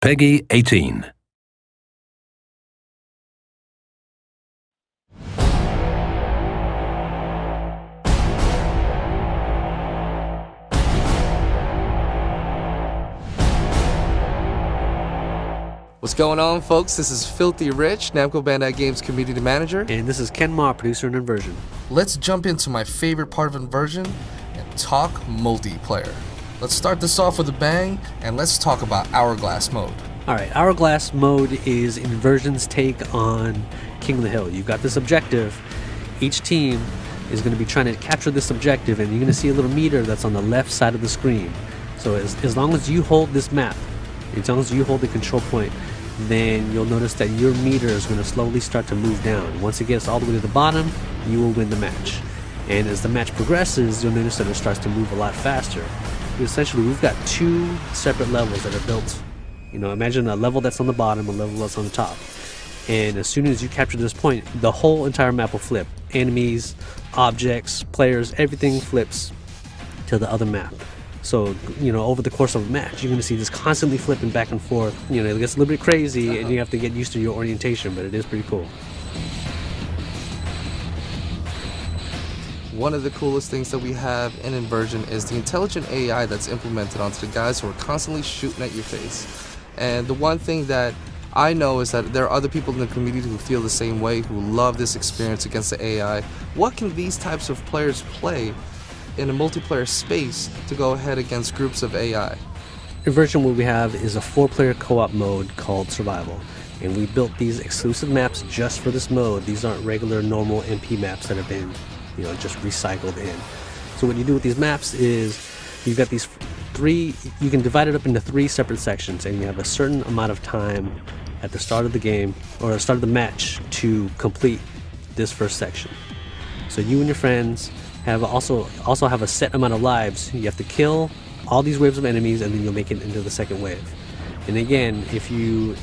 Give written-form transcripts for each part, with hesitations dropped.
Peggy 18. What's going on, folks? This is Filthy Rich, Namco Bandai Games Community Manager. And this is Ken Ma, producer in Inversion. Let's jump into my favorite part of Inversion and talk multiplayer. Let's start this off with a bang, and let's talk about Hourglass mode. Alright, Hourglass mode is Inversion's take on King of the Hill. You've got this objective. Each team is going to be trying to capture this objective, and you're going to see a little meter that's on the left side of the screen. So as long as you hold this map, as long as you hold the control point, then you'll notice that your meter is going to slowly start to move down. Once it gets all the way to the bottom, you will win the match. And as the match progresses, you'll notice that it starts to move a lot faster. Essentially, we've got two separate levels that are built. Imagine a level that's on the bottom, a level that's on the top. And as soon as you capture this point, the whole entire map will flip. Enemies, objects, players, everything flips to the other map. So, over the course of a match, you're going to see this constantly flipping back and forth. It gets a little bit crazy, and you have to get used to your orientation, but it is pretty cool. One of the coolest things that we have in Inversion is the intelligent AI that's implemented onto the guys who are constantly shooting at your face. And the one thing that I know is that there are other people in the community who feel the same way, who love this experience against the AI. What can these types of players play in a multiplayer space to go ahead against groups of AI? Inversion, what we have is a 4-player co-op mode called Survival, and we built these exclusive maps just for this mode. These aren't regular normal MP maps that have been just recycled in. So what you do with these maps is you've got these you can divide it up into 3 separate sections, and you have a certain amount of time at the start of the game or the start of the match to complete this first section. So you and your friends have also have a set amount of lives. You have to kill all these waves of enemies, and then you'll make it into the second wave. And again, if you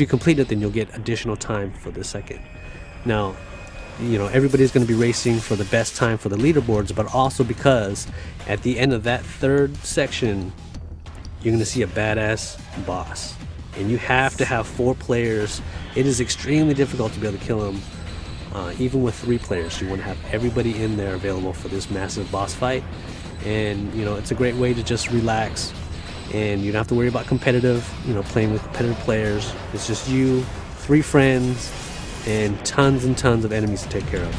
complete it, then you'll get additional time for the second. Now, everybody's going to be racing for the best time for the leaderboards, but also because at the end of that third section, you're going to see a badass boss, and you have to have 4 players. It is extremely difficult to be able to kill him. Even with 3 players, you want to have everybody in there available for this massive boss fight. And it's a great way to just relax, and you don't have to worry about playing with competitive players. It's just you, 3 friends, and tons of enemies to take care of.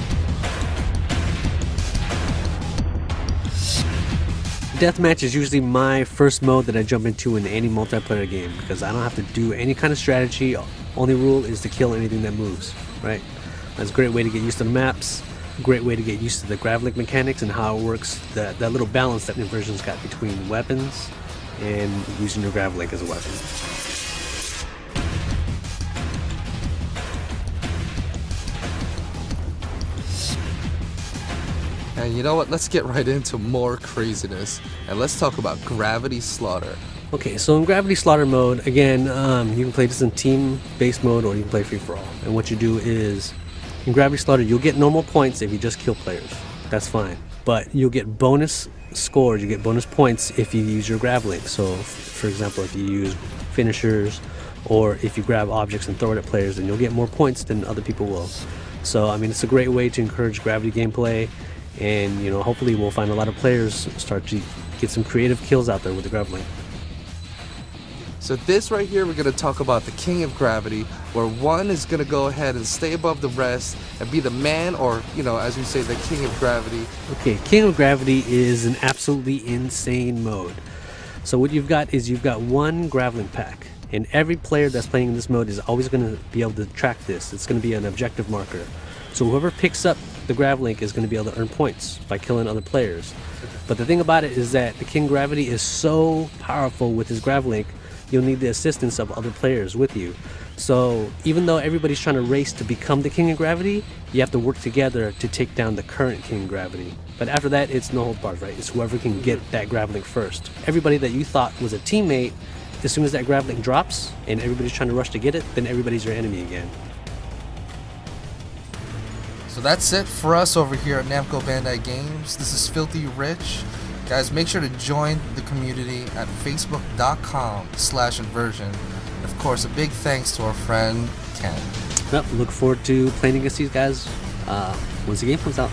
Deathmatch is usually my first mode that I jump into in any multiplayer game, because I don't have to do any kind of strategy. Only rule is to kill anything that moves, right? That's a great way to get used to the maps, a great way to get used to the grav-link mechanics and how it works, that little balance that Inversion's got between weapons and using your grav-link as a weapon. And you know what? Let's get right into more craziness, and let's talk about Gravity Slaughter. Okay, so in Gravity Slaughter mode, again, you can play this in team-based mode, or you can play free-for-all. And what you do is, in Gravity Slaughter, you'll get normal points if you just kill players. That's fine. But you'll get bonus scores, you get bonus points if you use your grav link. So, for example, if you use finishers, or if you grab objects and throw it at players, then you'll get more points than other people will. So, it's a great way to encourage gravity gameplay, and, hopefully we'll find a lot of players start to get some creative kills out there with the grav link. So this right here, we're going to talk about the King of Gravity, where one is going to go ahead and stay above the rest and be the man, or, as we say, the King of Gravity. Okay, King of Gravity is an absolutely insane mode. So what you've got is you've got one grav-link pack, and every player that's playing in this mode is always going to be able to track this. It's going to be an objective marker. So whoever picks up the grav-link is going to be able to earn points by killing other players. But the thing about it is that the King Gravity is so powerful with his grav-link, you'll need the assistance of other players with you. So even though everybody's trying to race to become the King of Gravity, you have to work together to take down the current King of Gravity. But after that, it's no hold barred, right? It's whoever can get that grav-link first. Everybody that you thought was a teammate, as soon as that grav-link drops and everybody's trying to rush to get it, then everybody's your enemy again. So that's it for us over here at Namco Bandai Games. This is Filthy Rich, Guys, make sure to join the community at facebook.com/inversion. And of course, a big thanks to our friend Ken. Yep, look forward to playing against these guys once the game comes out.